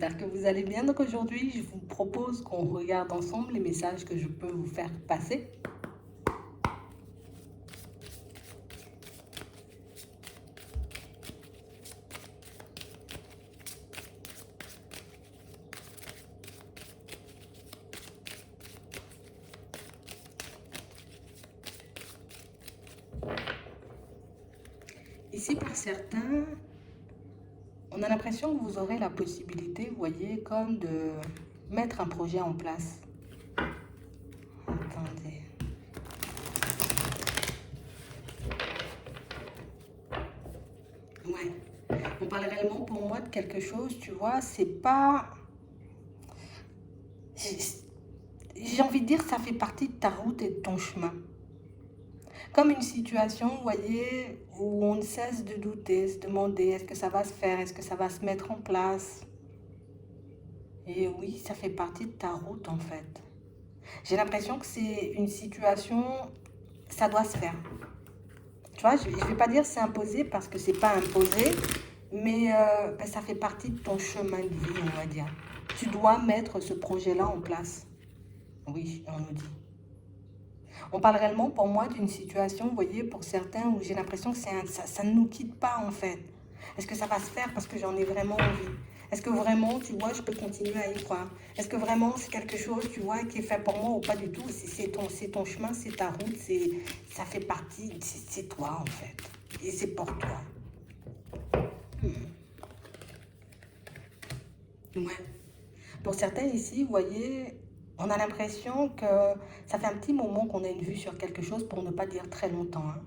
j'espère que vous allez bien. Donc aujourd'hui, je vous propose qu'on regarde ensemble les messages que je peux vous faire passer. Ici, pour certains, on a l'impression que vous aurez la possibilité, vous voyez, comme de mettre un projet en place. Attendez. Ouais. On parle réellement pour moi de quelque chose, tu vois, c'est pas... J'ai envie de dire, ça fait partie de ta route et de ton chemin. Comme une situation, vous voyez, où on ne cesse de douter, se demander est-ce que ça va se faire, est-ce que ça va se mettre en place. Et oui, ça fait partie de ta route en fait. J'ai l'impression que c'est une situation, ça doit se faire. Tu vois, je ne vais pas dire c'est imposé parce que c'est pas imposé, mais ben, ça fait partie de ton chemin de vie, on va dire. Tu dois mettre ce projet-là en place. Oui, on nous dit. On parle réellement pour moi d'une situation, vous voyez, pour certains où j'ai l'impression que ça ne nous quitte pas en fait. Est-ce que ça va se faire parce que j'en ai vraiment envie? Est-ce que vraiment, tu vois, je peux continuer à y croire? Est-ce que vraiment c'est quelque chose, tu vois, qui est fait pour moi ou pas du tout? C'est ton chemin, c'est ta route, ça fait partie, c'est toi en fait. Et c'est pour toi. Ouais. Pour certains ici, vous voyez, on a l'impression que ça fait un petit moment qu'on a une vue sur quelque chose pour ne pas dire très longtemps, hein.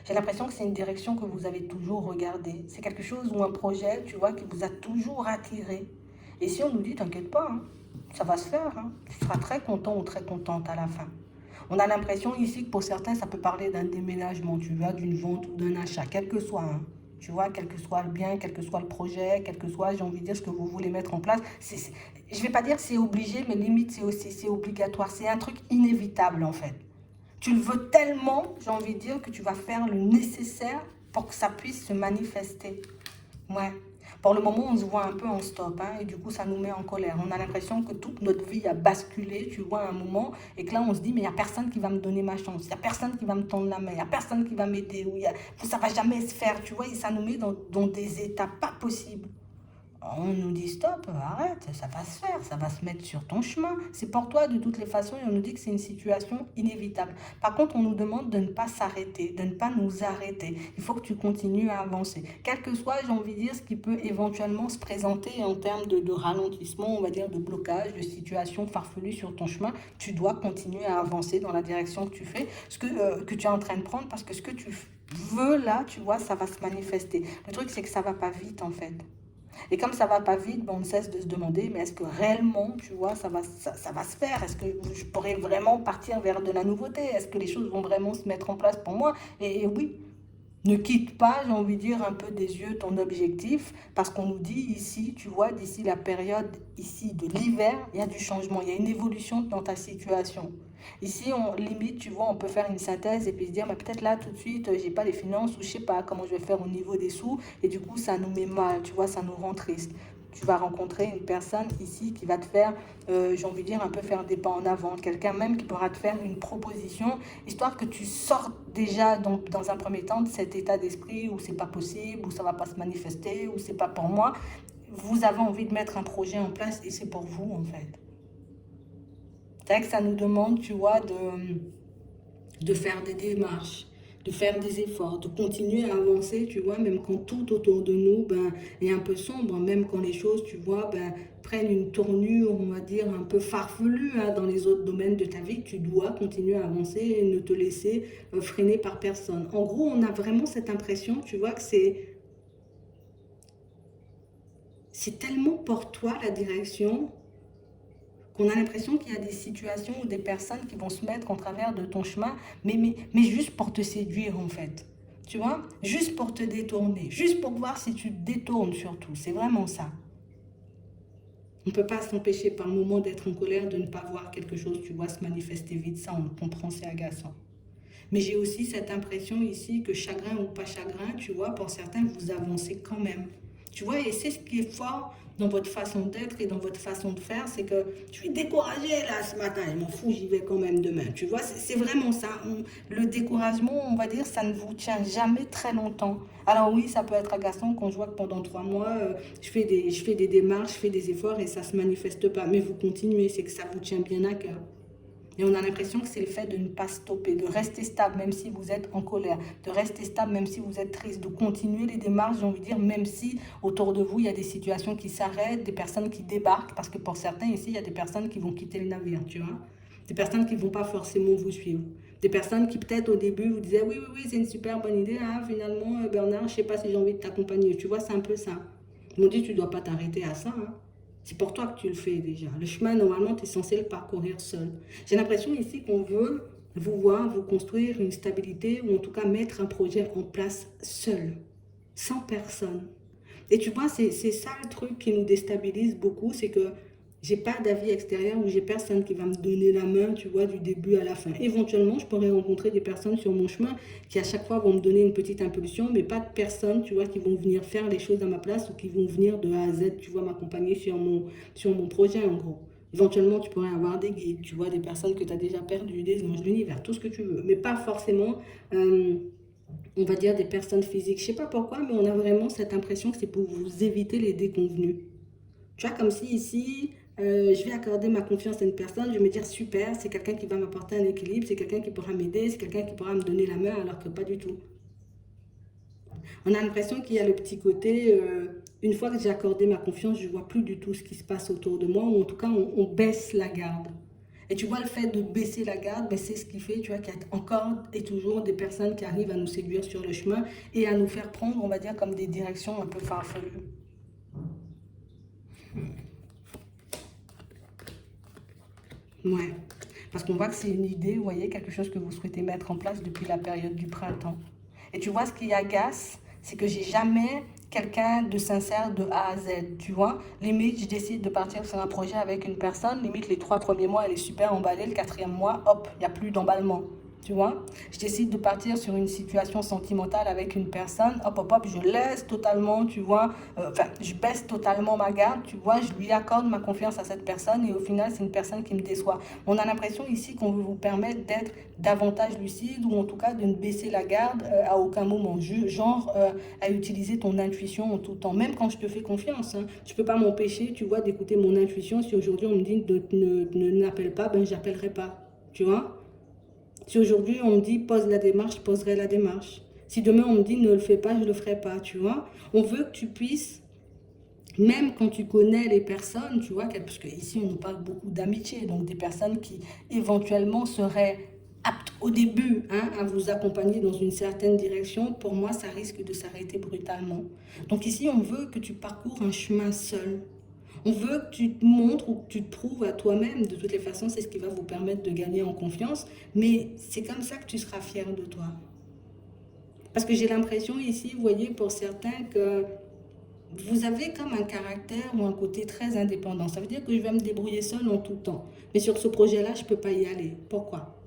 J'ai l'impression que c'est une direction que vous avez toujours regardée. C'est quelque chose ou un projet, tu vois, qui vous a toujours attiré. Et si on nous dit, t'inquiète pas, hein, ça va se faire, hein, tu seras très content ou très contente à la fin. On a l'impression ici que pour certains, ça peut parler d'un déménagement, tu vois, d'une vente ou d'un achat, quel que soit, hein. Tu vois, quel que soit le bien, quel que soit le projet, quel que soit, j'ai envie de dire, ce que vous voulez mettre en place. Je ne vais pas dire c'est obligé, mais limite, c'est obligatoire. C'est un truc inévitable, en fait. Tu le veux tellement, j'ai envie de dire, que tu vas faire le nécessaire pour que ça puisse se manifester. Ouais. Pour le moment, on se voit un peu en stop, hein, et du coup, ça nous met en colère. On a l'impression que toute notre vie a basculé, tu vois, à un moment, et que là, on se dit, mais il n'y a personne qui va me donner ma chance, il n'y a personne qui va me tendre la main, il n'y a personne qui va m'aider, ça ne va jamais se faire, tu vois, et ça nous met dans des états pas possibles. On nous dit stop, arrête, ça va se faire, ça va se mettre sur ton chemin. C'est pour toi de toutes les façons et on nous dit que c'est une situation inévitable. Par contre, on nous demande de ne pas s'arrêter, de ne pas nous arrêter. Il faut que tu continues à avancer. Quel que soit, j'ai envie de dire, ce qui peut éventuellement se présenter en termes de ralentissement, on va dire de blocage, de situation farfelue sur ton chemin, tu dois continuer à avancer dans la direction que tu fais, que tu es en train de prendre parce que ce que tu veux là, tu vois, ça va se manifester. Le truc, c'est que ça va pas vite en fait. Et comme ça va pas vite, on ne cesse de se demander, mais est-ce que réellement, tu vois, ça va se faire? Est-ce que je pourrais vraiment partir vers de la nouveauté? Est-ce que les choses vont vraiment se mettre en place pour moi? Et oui, ne quitte pas, j'ai envie de dire, un peu des yeux ton objectif, parce qu'on nous dit ici, tu vois, d'ici la période ici de l'hiver, il y a du changement, il y a une évolution dans ta situation. Ici, on limite, tu vois, on peut faire une synthèse et puis se dire, mais peut-être là, tout de suite, j'ai pas les finances ou je sais pas comment je vais faire au niveau des sous, et du coup, ça nous met mal, tu vois, ça nous rend triste. Tu vas rencontrer une personne ici qui va te faire, j'ai envie de dire, un peu faire des pas en avant. Quelqu'un même qui pourra te faire une proposition, histoire que tu sortes déjà dans un premier temps de cet état d'esprit où c'est pas possible, où ça va pas se manifester, où c'est pas pour moi. Vous avez envie de mettre un projet en place et c'est pour vous en fait. C'est vrai que ça nous demande, tu vois, de faire des démarches, de faire des efforts, de continuer à avancer, tu vois, même quand tout autour de nous ben, est un peu sombre, même quand les choses, tu vois, ben, prennent une tournure, on va dire, un peu farfelue hein, dans les autres domaines de ta vie, tu dois continuer à avancer et ne te laisser freiner par personne. En gros, on a vraiment cette impression, tu vois, que c'est tellement pour toi la direction qu'on a l'impression qu'il y a des situations ou des personnes qui vont se mettre en travers de ton chemin, mais juste pour te séduire en fait. Tu vois, juste pour te détourner, juste pour voir si tu te détournes surtout. C'est vraiment ça. On ne peut pas s'empêcher par moment d'être en colère, de ne pas voir quelque chose, tu vois, se manifester vite. Ça, on le comprend, c'est agaçant. Mais j'ai aussi cette impression ici que chagrin ou pas chagrin, tu vois, pour certains, vous avancez quand même. Tu vois, et c'est ce qui est fort dans votre façon d'être et dans votre façon de faire, c'est que je suis découragée là ce matin, je m'en fous, j'y vais quand même demain. Tu vois, c'est vraiment ça. Le découragement, on va dire, ça ne vous tient jamais très longtemps. Alors oui, ça peut être agaçant quand je vois que pendant 3 mois, je fais des démarches, je fais des efforts et ça ne se manifeste pas. Mais vous continuez, c'est que ça vous tient bien à cœur. Et on a l'impression que c'est le fait de ne pas stopper, de rester stable même si vous êtes en colère, de rester stable même si vous êtes triste, de continuer les démarches, j'ai envie de dire, même si autour de vous, il y a des situations qui s'arrêtent, des personnes qui débarquent, parce que pour certains ici, il y a des personnes qui vont quitter le navire, tu vois. Des personnes qui ne vont pas forcément vous suivre. Des personnes qui peut-être au début vous disaient oui, oui, oui, c'est une super bonne idée, hein, finalement, Bernard, je ne sais pas si j'ai envie de t'accompagner. Tu vois, c'est un peu ça. Ils m'ont dit, tu ne dois pas t'arrêter à ça, hein. C'est pour toi que tu le fais déjà. Le chemin, normalement, tu es censé le parcourir seul. J'ai l'impression ici qu'on veut vous voir, vous construire une stabilité ou en tout cas mettre un projet en place seul, sans personne. Et tu vois, c'est ça le truc qui nous déstabilise beaucoup, c'est que j'ai pas d'avis extérieur ou j'ai personne qui va me donner la main, tu vois, du début à la fin. Éventuellement, je pourrais rencontrer des personnes sur mon chemin qui à chaque fois vont me donner une petite impulsion, mais pas de personnes, tu vois, qui vont venir faire les choses à ma place ou qui vont venir de A à Z, tu vois, m'accompagner sur mon projet en gros. Éventuellement, tu pourrais avoir des guides, tu vois, des personnes que tu as déjà perdues, des anges de l'univers, tout ce que tu veux, mais pas forcément on va dire des personnes physiques. Je sais pas pourquoi, mais on a vraiment cette impression que c'est pour vous éviter les déconvenus. Tu vois, comme si ici, je vais accorder ma confiance à une personne, je vais me dire super, c'est quelqu'un qui va m'apporter un équilibre, c'est quelqu'un qui pourra m'aider, c'est quelqu'un qui pourra me donner la main, alors que pas du tout. On a l'impression qu'il y a le petit côté, une fois que j'ai accordé ma confiance, je vois plus du tout ce qui se passe autour de moi, ou en tout cas, on baisse la garde. Et tu vois, le fait de baisser la garde, ben, c'est ce qui fait, tu vois, qu'il y a encore et toujours des personnes qui arrivent à nous séduire sur le chemin et à nous faire prendre, on va dire, comme des directions un peu farfelues. Ouais. Parce qu'on voit que c'est une idée, vous voyez, quelque chose que vous souhaitez mettre en place depuis la période du printemps. Et tu vois, ce qui agace, c'est que j'ai jamais quelqu'un de sincère de A à Z, tu vois. Limite, je décide de partir sur un projet avec une personne, limite les 3 premiers mois, elle est super emballée, le 4e mois, hop, il n'y a plus d'emballement. Tu vois, je décide de partir sur une situation sentimentale avec une personne, hop, hop, hop, je laisse totalement, tu vois, enfin, je baisse totalement ma garde, tu vois, je lui accorde ma confiance à cette personne et au final, c'est une personne qui me déçoit. On a l'impression ici qu'on veut vous permettre d'être davantage lucide ou en tout cas de ne baisser la garde à aucun moment, genre à utiliser ton intuition en tout temps, même quand je te fais confiance. Hein. Je ne peux pas m'empêcher, tu vois, d'écouter mon intuition. Si aujourd'hui on me dit n'appelle pas, ben j'appellerai pas, tu vois. Si aujourd'hui on me dit pose la démarche, je poserai la démarche. Si demain on me dit ne le fais pas, je ne le ferai pas, tu vois. On veut que tu puisses, même quand tu connais les personnes, tu vois, parce qu'ici on nous parle beaucoup d'amitié, donc des personnes qui éventuellement seraient aptes au début hein, à vous accompagner dans une certaine direction, pour moi ça risque de s'arrêter brutalement. Donc ici on veut que tu parcours un chemin seul. On veut que tu te montres ou que tu te prouves à toi-même. De toutes les façons, c'est ce qui va vous permettre de gagner en confiance. Mais c'est comme ça que tu seras fier de toi. Parce que j'ai l'impression ici, vous voyez, pour certains, que vous avez comme un caractère ou un côté très indépendant. Ça veut dire que je vais me débrouiller seul en tout temps. Mais sur ce projet-là, je ne peux pas y aller. Pourquoi?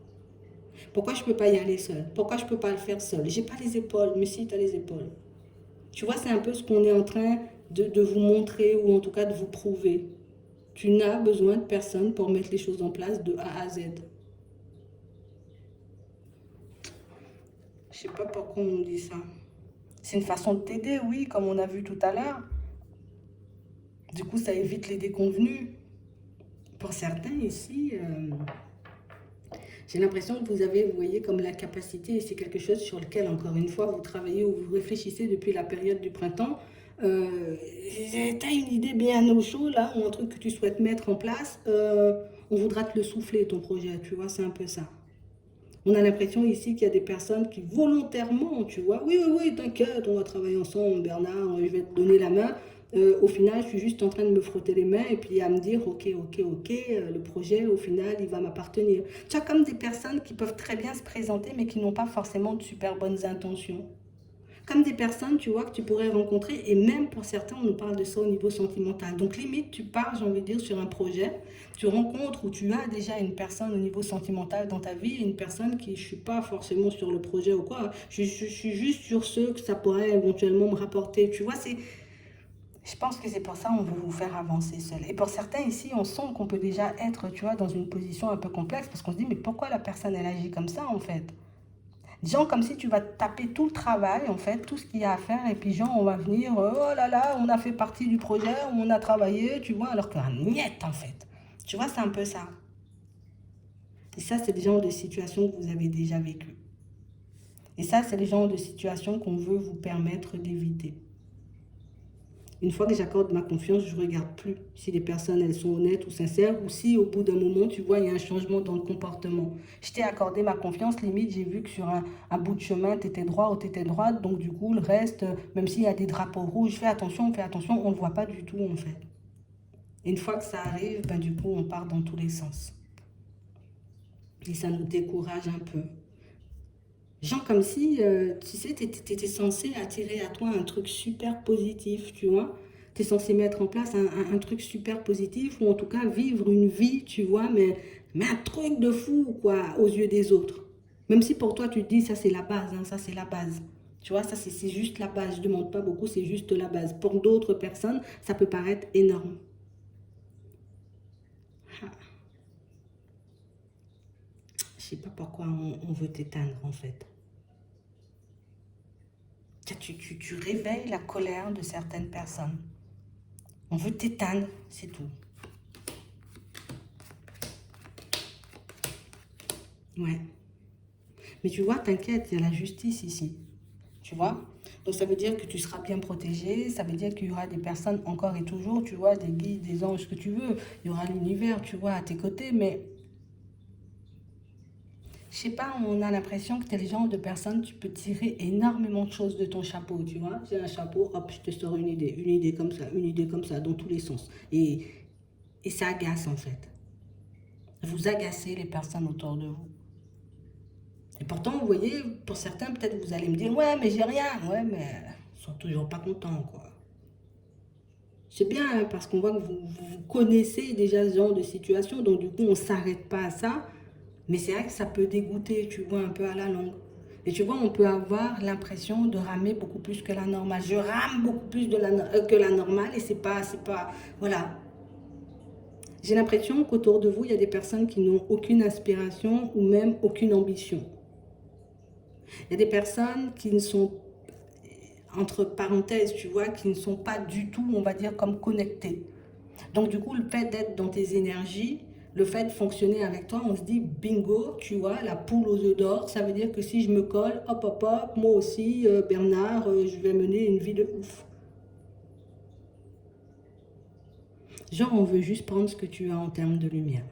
Pourquoi je ne peux pas y aller seul? Pourquoi je ne peux pas le faire seul? J'ai pas les épaules, mais si, tu as les épaules. Tu vois, c'est un peu ce qu'on est en train de vous montrer ou en tout cas de vous prouver. Tu n'as besoin de personne pour mettre les choses en place de A à Z. Je ne sais pas pourquoi on me dit ça. C'est une façon de t'aider, oui, comme on a vu tout à l'heure. Du coup, ça évite les déconvenus. Pour certains ici, j'ai l'impression que vous avez, vous voyez, comme la capacité, et c'est quelque chose sur lequel, encore une fois, vous travaillez ou vous réfléchissez depuis la période du printemps. Euh, tu as une idée bien au chaud, là, ou un truc que tu souhaites mettre en place, on voudra te le souffler, ton projet, tu vois, c'est un peu ça. On a l'impression ici qu'il y a des personnes qui volontairement, tu vois, oui, oui, oui, t'inquiète, on va travailler ensemble, Bernard, je vais te donner la main. Au final, je suis juste en train de me frotter les mains et puis à me dire, ok, ok, ok, le projet, au final, il va m'appartenir. Tu as comme des personnes qui peuvent très bien se présenter, mais qui n'ont pas forcément de super bonnes intentions. Comme des personnes, tu vois, que tu pourrais rencontrer, et même pour certains, on nous parle de ça au niveau sentimental. Donc limite, tu pars, j'ai envie de dire, sur un projet, tu rencontres ou tu as déjà une personne au niveau sentimental dans ta vie, une personne qui, je ne suis pas forcément sur le projet ou quoi, je suis juste sur ce que ça pourrait éventuellement me rapporter. Tu vois, Je pense que c'est pour ça qu'on veut vous faire avancer seul. Et pour certains ici, on sent qu'on peut déjà être, tu vois, dans une position un peu complexe parce qu'on se dit, mais pourquoi la personne, elle agit comme ça, en fait? Genre comme si tu vas taper tout le travail, en fait, tout ce qu'il y a à faire, et puis genre, on va venir, oh là là, on a fait partie du projet, on a travaillé, tu vois, alors que niet, en fait. Tu vois, c'est un peu ça. Et ça, c'est le genre de situation que vous avez déjà vécu. Et ça, c'est le genre de situation qu'on veut vous permettre d'éviter. Une fois que j'accorde ma confiance, je ne regarde plus si les personnes, elles sont honnêtes ou sincères, ou si au bout d'un moment, tu vois, il y a un changement dans le comportement. Je t'ai accordé ma confiance, limite, j'ai vu que sur un bout de chemin, tu étais droit ou tu étais droite, donc du coup, le reste, même s'il y a des drapeaux rouges, fais attention, on ne le voit pas du tout, en fait. Et une fois que ça arrive, ben, du coup, on part dans tous les sens. Et ça nous décourage un peu. Genre comme si, tu sais, tu étais censé attirer à toi un truc super positif, tu vois. Tu es censé mettre en place un truc super positif, ou en tout cas vivre une vie, tu vois, mais un truc de fou, quoi, aux yeux des autres. Même si pour toi, tu te dis, ça c'est la base, hein, ça c'est la base. Tu vois, ça c'est juste la base. Je ne demande pas beaucoup, c'est juste la base. Pour d'autres personnes, ça peut paraître énorme. Ah, je sais pas pourquoi on veut t'éteindre, en fait. Tu réveilles la colère de certaines personnes. On veut t'éteindre, c'est tout. Ouais. Mais tu vois, t'inquiète, il y a la justice ici. Tu vois? Donc ça veut dire que tu seras bien protégé, ça veut dire qu'il y aura des personnes encore et toujours, tu vois, des guides, des anges, ce que tu veux. Il y aura l'univers, tu vois, à tes côtés, mais je sais pas, on a l'impression que tu es le genre de personne, tu peux tirer énormément de choses de ton chapeau, tu vois. J'ai un chapeau, hop, je te sors une idée comme ça, une idée comme ça, dans tous les sens. Et ça agace en fait. Vous agacez les personnes autour de vous. Et pourtant, vous voyez, pour certains, peut-être vous allez me dire, ouais, mais j'ai rien. Ouais, mais ils sont toujours pas contents, quoi. C'est bien, hein, parce qu'on voit que vous connaissez déjà ce genre de situation, donc du coup, on ne s'arrête pas à ça. Mais c'est vrai que ça peut dégoûter, tu vois, un peu à la longue. Et tu vois, on peut avoir l'impression de ramer beaucoup plus que la normale. Je rame beaucoup plus que la normale et c'est pas, voilà. J'ai l'impression qu'autour de vous, il y a des personnes qui n'ont aucune aspiration ou même aucune ambition. Il y a des personnes qui ne sont, entre parenthèses, tu vois, qui ne sont pas du tout, on va dire, comme connectées. Donc du coup, le fait d'être dans tes énergies, le fait de fonctionner avec toi, on se dit bingo, tu vois, la poule aux œufs d'or, ça veut dire que si je me colle, hop, hop, hop, moi aussi, Bernard, je vais mener une vie de ouf. Genre, on veut juste prendre ce que tu as en termes de lumière.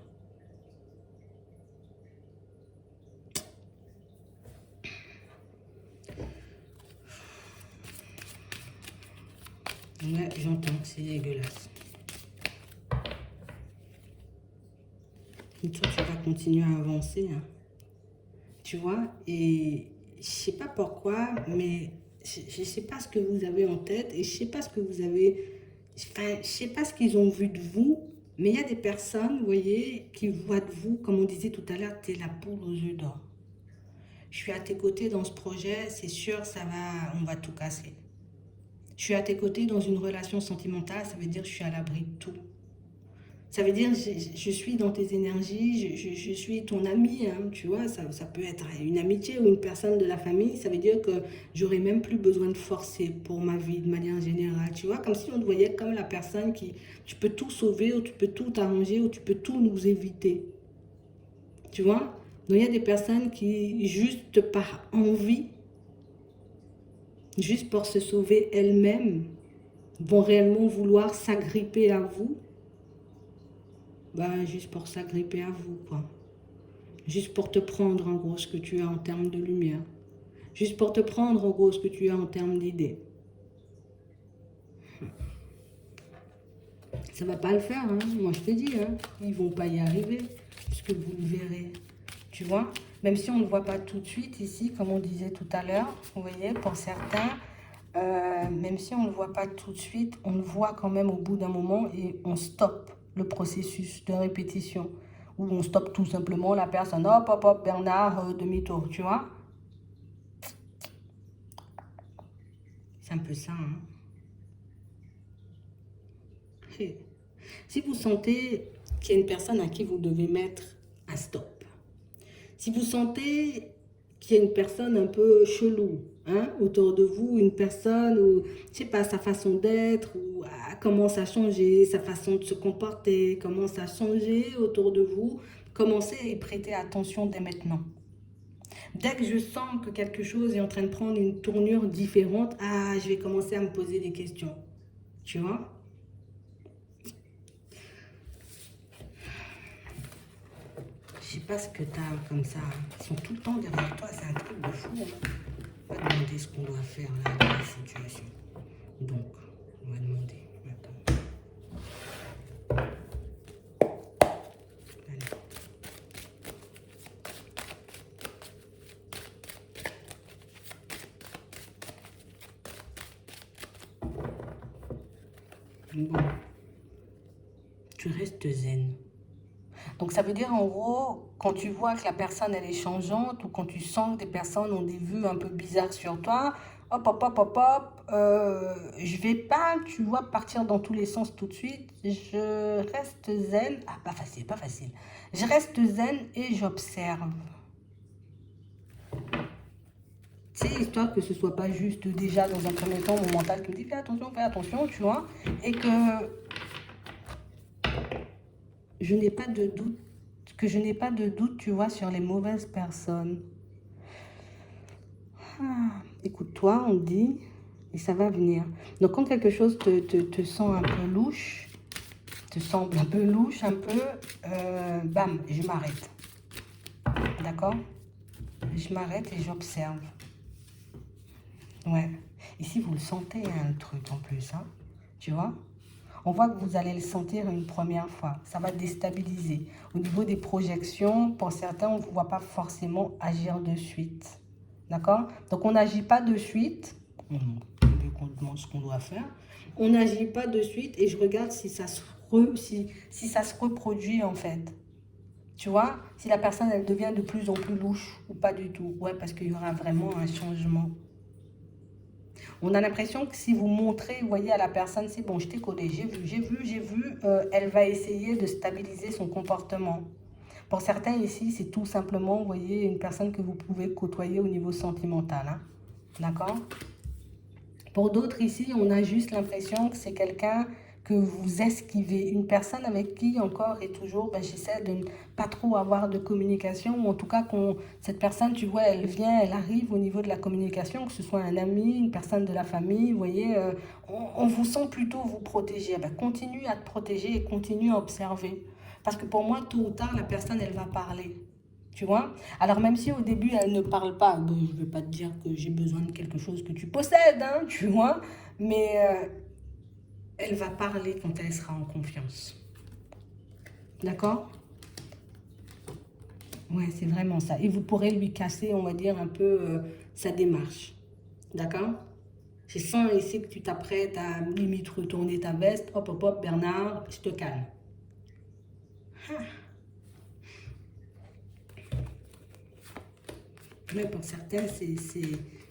Ouais, j'entends, c'est dégueulasse. Et toi, tu vas continuer à avancer, hein. Tu vois, et je sais pas pourquoi, mais je sais pas ce que vous avez en tête et je sais pas ce que vous avez, enfin, je sais pas ce qu'ils ont vu de vous, mais il y a des personnes, vous voyez, qui voient de vous, comme on disait tout à l'heure, tu es la poule aux yeux d'or. Je suis à tes côtés dans ce projet, c'est sûr, on va tout casser. Je suis à tes côtés dans une relation sentimentale, ça veut dire que je suis à l'abri de tout. Ça veut dire, je suis dans tes énergies, je suis ton ami, hein, tu vois, ça peut être une amitié ou une personne de la famille, ça veut dire que j'aurais même plus besoin de forcer pour ma vie de manière générale, tu vois, comme si on te voyait comme la personne qui, tu peux tout sauver, ou tu peux tout arranger, ou tu peux tout nous éviter, tu vois. Donc il y a des personnes qui, juste par envie, juste pour se sauver elles-mêmes, vont réellement vouloir s'agripper à vous, bah, juste pour s'agripper à vous, quoi. Juste pour te prendre en gros ce que tu as en termes de lumière. Juste pour te prendre en gros ce que tu as en termes d'idées. Ça va pas le faire, hein. Moi je te dis, hein. Ils vont pas y arriver, puisque vous le verrez. Tu vois, même si on ne le voit pas tout de suite ici, comme on disait tout à l'heure, vous voyez, pour certains, même si on ne le voit pas tout de suite, on le voit quand même au bout d'un moment et on stoppe le processus de répétition. Ou on stoppe tout simplement la personne, hop, hop, hop, Bernard, demi-tour, tu vois. C'est un peu ça, hein. Hey. Si vous sentez qu'il y a une personne à qui vous devez mettre un stop, si vous sentez qu'il y a une personne un peu chelou hein, autour de vous, une personne où, je sais pas, sa façon d'être, ou commence à changer, sa façon de se comporter, commence à changer autour de vous, commencez à y prêter attention dès maintenant. Dès que je sens que quelque chose est en train de prendre une tournure différente, je vais commencer à me poser des questions. Tu vois? Je sais pas ce que tu as comme ça. Ils sont tout le temps derrière toi, c'est un truc de fou. Hein. On va demander ce qu'on doit faire là dans la situation. Donc, on va demander. Attends. Allez. Bon, tu restes zen. Donc ça veut dire en gros, quand tu vois que la personne elle est changeante ou quand tu sens que des personnes ont des vues un peu bizarres sur toi, hop hop hop hop hop, je vais pas, tu vois, partir dans tous les sens tout de suite. Je reste zen. Ah, pas facile, pas facile. Je reste zen et j'observe. Tu sais, histoire que ce soit pas juste déjà dans un premier temps mon mental qui me dit fais attention, tu vois, et que je n'ai pas de doute, tu vois, sur les mauvaises personnes. Écoute-toi, on dit, et ça va venir. Donc, quand quelque chose te sent un peu louche, te semble un peu louche, un peu, bam, je m'arrête. D'accord? Je m'arrête et j'observe. Ouais. Ici, vous le sentez, hein, le truc en plus, hein, tu vois? On voit que vous allez le sentir une première fois. Ça va déstabiliser. Au niveau des projections, pour certains, on ne voit pas forcément agir de suite. D'accord? Donc, on n'agit pas de suite. On demande ce qu'on doit faire. On n'agit pas de suite et je regarde si ça se reproduit en fait. Tu vois? Si la personne, elle devient de plus en plus louche ou pas du tout. Ouais, parce qu'il y aura vraiment un changement. On a l'impression que si vous montrez, vous voyez, à la personne, c'est bon, je t'ai collé, j'ai vu, elle va essayer de stabiliser son comportement. Pour certains ici, c'est tout simplement, vous voyez, une personne que vous pouvez côtoyer au niveau sentimental. Hein. D'accord? Pour d'autres ici, on a juste l'impression que c'est quelqu'un que vous esquivez. Une personne avec qui encore et toujours, j'essaie de ne pas trop avoir de communication. Ou en tout cas, cette personne, tu vois, elle vient, elle arrive au niveau de la communication, que ce soit un ami, une personne de la famille. Vous voyez, on vous sent plutôt vous protéger. Continue à te protéger et continue à observer. Parce que pour moi, tôt ou tard, la personne, elle va parler. Tu vois? Alors même si au début, elle ne parle pas, je ne vais pas te dire que j'ai besoin de quelque chose que tu possèdes, hein, tu vois? Mais elle va parler quand elle sera en confiance. D'accord? Ouais, c'est vraiment ça. Et vous pourrez lui casser, on va dire, un peu sa démarche. D'accord? Je sens ici que tu t'apprêtes à limite retourner ta veste. Hop, hop, hop, Bernard, je te calme. Mais pour certains, c'est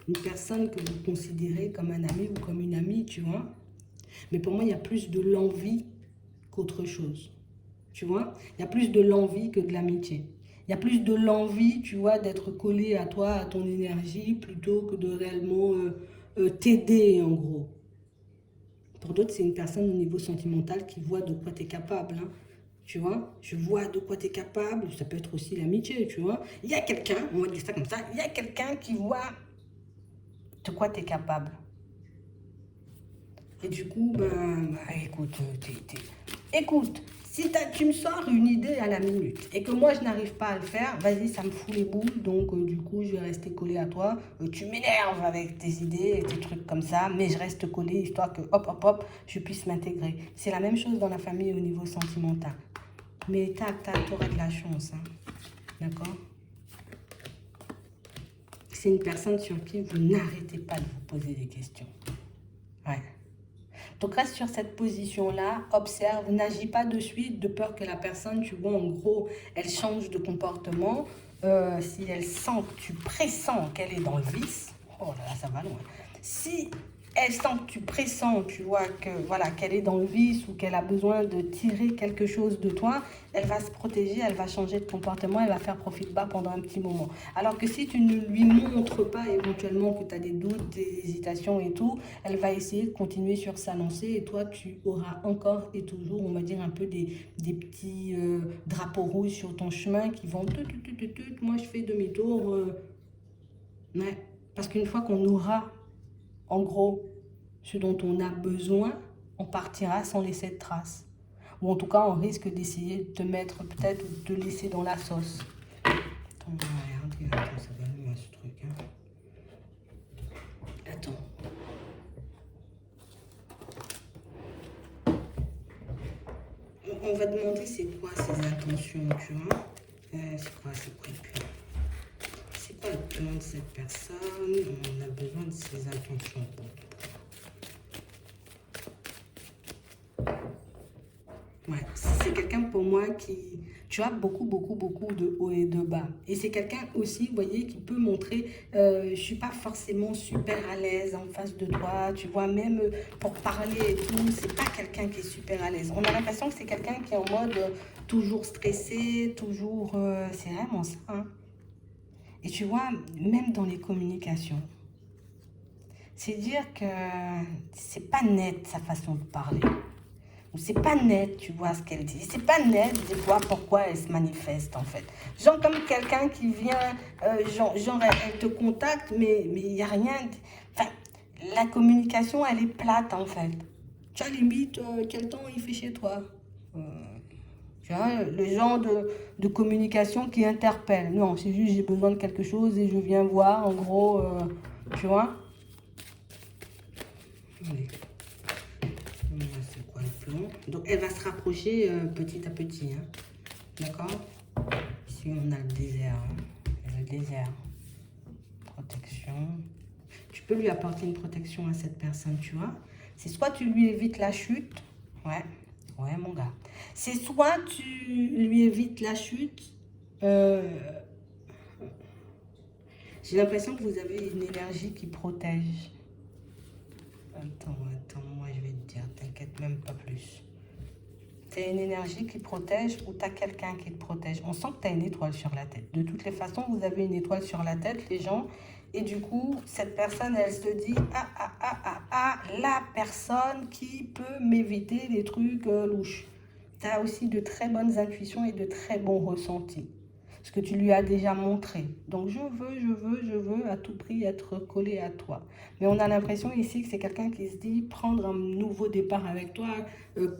une personne que vous considérez comme un ami ou comme une amie, tu vois. Mais pour moi, il y a plus de l'envie qu'autre chose. Tu vois, il y a plus de l'envie que de l'amitié. Il y a plus de l'envie, tu vois, d'être collé à toi, à ton énergie, plutôt que de réellement t'aider, en gros. Pour d'autres, c'est une personne au niveau sentimental qui voit de quoi tu es capable. Hein. Tu vois, je vois de quoi tu es capable. Ça peut être aussi l'amitié, tu vois. Il y a quelqu'un, on va dire ça comme ça, il y a quelqu'un qui voit de quoi tu es capable. Et du coup, écoute, si tu me sors une idée à la minute et que moi je n'arrive pas à le faire, vas-y, ça me fout les boules, donc du coup je vais rester collé à toi. Tu m'énerves avec tes idées et tes trucs comme ça, mais je reste collé histoire que hop, hop, hop, je puisse m'intégrer. C'est la même chose dans la famille au niveau sentimental. Mais tu auras de la chance, hein. D'accord? C'est une personne sur qui vous n'arrêtez pas de vous poser des questions. Ouais. Donc reste sur cette position-là, observe, n'agis pas de suite de peur que la personne, tu vois, en gros, elle change de comportement. Si elle sent que tu pressens qu'elle est dans le vice, oh là là, ça va loin. Si elle sent que tu pressens, tu vois, que voilà, qu'elle est dans le vice ou qu'elle a besoin de tirer quelque chose de toi, elle va se protéger, elle va changer de comportement, elle va faire profil bas pendant un petit moment. Alors que si tu ne lui montres pas éventuellement que tu as des doutes, des hésitations et tout, elle va essayer de continuer sur sa lancée et toi, tu auras encore et toujours, on va dire, un peu des petits drapeaux rouges sur ton chemin qui vont, moi je fais demi-tour. Ouais. Parce qu'une fois qu'on aura en gros ce dont on a besoin, on partira sans laisser de traces. Ou en tout cas, on risque d'essayer de te mettre peut-être ou de te laisser dans la sauce. Attends, attends, ça va loin ce truc. Hein. Attends. On va demander c'est quoi ses intentions, tu vois. C'est quoi le plan? C'est quoi le plan de cette personne? On a besoin de ses intentions. Ouais, c'est quelqu'un pour moi qui, tu as beaucoup de hauts et de bas. Et c'est quelqu'un aussi, vous voyez, qui peut montrer, je suis pas forcément super à l'aise en face de toi, tu vois, même pour parler et tout, c'est pas quelqu'un qui est super à l'aise. On a l'impression que c'est quelqu'un qui est en mode toujours stressé, toujours, c'est vraiment ça. Hein. Et tu vois, même dans les communications, c'est dire que c'est pas net sa façon de parler. C'est pas net, tu vois, ce qu'elle dit. C'est pas net de voir pourquoi elle se manifeste, en fait. Genre comme quelqu'un qui vient, genre elle te contacte, mais il n'y a rien. Enfin, la communication, elle est plate, en fait. Tu as limite, quel temps il fait chez toi tu vois, le genre de communication qui interpelle. Non, c'est juste j'ai besoin de quelque chose et je viens voir, en gros, tu vois. Allez. C'est quoi le plan? Donc, elle va se rapprocher petit à petit. Hein. D'accord? Ici, on a le désert. Hein. Le désert. Protection. Tu peux lui apporter une protection à cette personne, tu vois. C'est soit tu lui évites la chute. Ouais. Ouais, mon gars. C'est soit tu lui évites la chute. J'ai l'impression que vous avez une énergie qui protège. Attends, moi je vais te dire, t'inquiète même pas plus. C'est une énergie qui protège ou t'as quelqu'un qui te protège. On sent que t'as une étoile sur la tête. De toutes les façons, vous avez une étoile sur la tête, les gens. Et du coup, cette personne, elle se dit, la personne qui peut m'éviter des trucs louches. T'as aussi de très bonnes intuitions et de très bons ressentis. Ce que tu lui as déjà montré. Donc, je veux à tout prix être collé à toi. Mais on a l'impression ici que c'est quelqu'un qui se dit prendre un nouveau départ avec toi,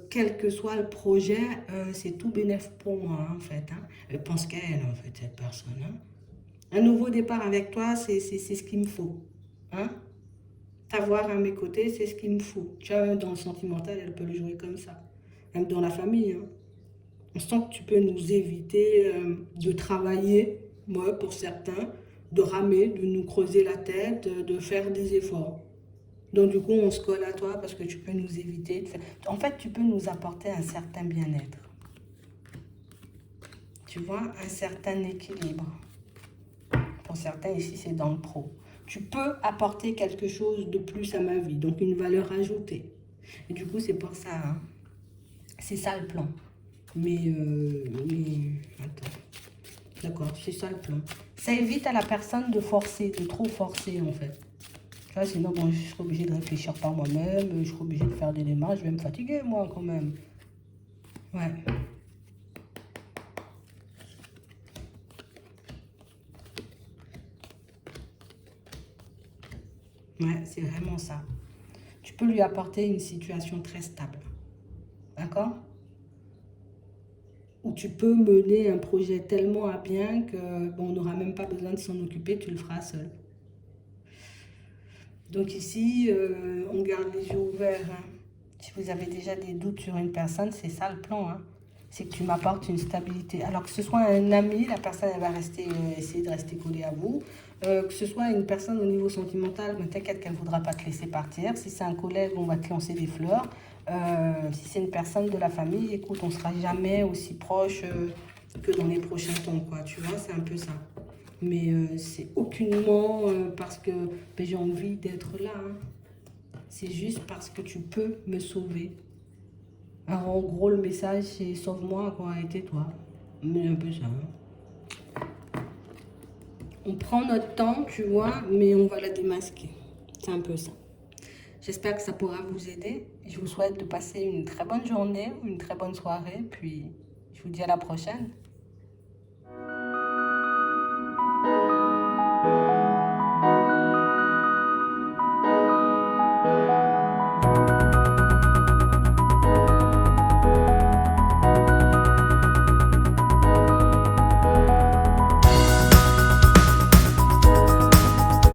quel que soit le projet, c'est tout bénéf pour moi, en fait. Hein. Elle pense qu'elle, en fait, cette personne. Hein. Un nouveau départ avec toi, c'est ce qu'il me faut. Hein. T'avoir à mes côtés, c'est ce qu'il me faut. Tu vois, dans le sentimental, elle peut le jouer comme ça. Même dans la famille, hein. On sent que tu peux nous éviter de travailler, moi pour certains, de ramer, de nous creuser la tête, de faire des efforts. Donc du coup, on se colle à toi parce que tu peux nous éviter de faire... En fait, tu peux nous apporter un certain bien-être. Tu vois, un certain équilibre. Pour certains, ici, c'est dans le pro. Tu peux apporter quelque chose de plus à ma vie, donc une valeur ajoutée. Et du coup, c'est pour ça, hein. C'est ça le plan. Mais attends. D'accord, c'est ça le plan. Ça évite à la personne de forcer, de trop forcer en fait. Tu vois, sinon, bon, je serai obligée de réfléchir par moi-même, je serai obligée de faire des démarches, je vais me fatiguer moi quand même. Ouais. Ouais, c'est vraiment ça. Tu peux lui apporter une situation très stable. D'accord? Où tu peux mener un projet tellement à bien que bon, on n'aura même pas besoin de s'en occuper, tu le feras seul. Donc ici, on garde les yeux ouverts. Hein. Si vous avez déjà des doutes sur une personne, c'est ça le plan. Hein. C'est que tu m'apportes une stabilité. Alors que ce soit un ami, la personne elle va rester, essayer de rester collée à vous. Que ce soit une personne au niveau sentimental, ben, t'inquiète qu'elle ne voudra pas te laisser partir. Si c'est un collègue, on va te lancer des fleurs. Si c'est une personne de la famille, écoute, on ne sera jamais aussi proche que dans les prochains temps. Quoi. Tu vois, c'est un peu ça. Mais c'est aucunement parce que ben, j'ai envie d'être là. Hein. c'est juste parce que tu peux me sauver. Alors, en gros, le message, c'est sauve-moi, quoi, et tais-toi. Mais un peu ça. On prend notre temps, tu vois, mais on va la démasquer. C'est un peu ça. J'espère que ça pourra vous aider. Je vous souhaite de passer une très bonne journée, une très bonne soirée, puis je vous dis à la prochaine.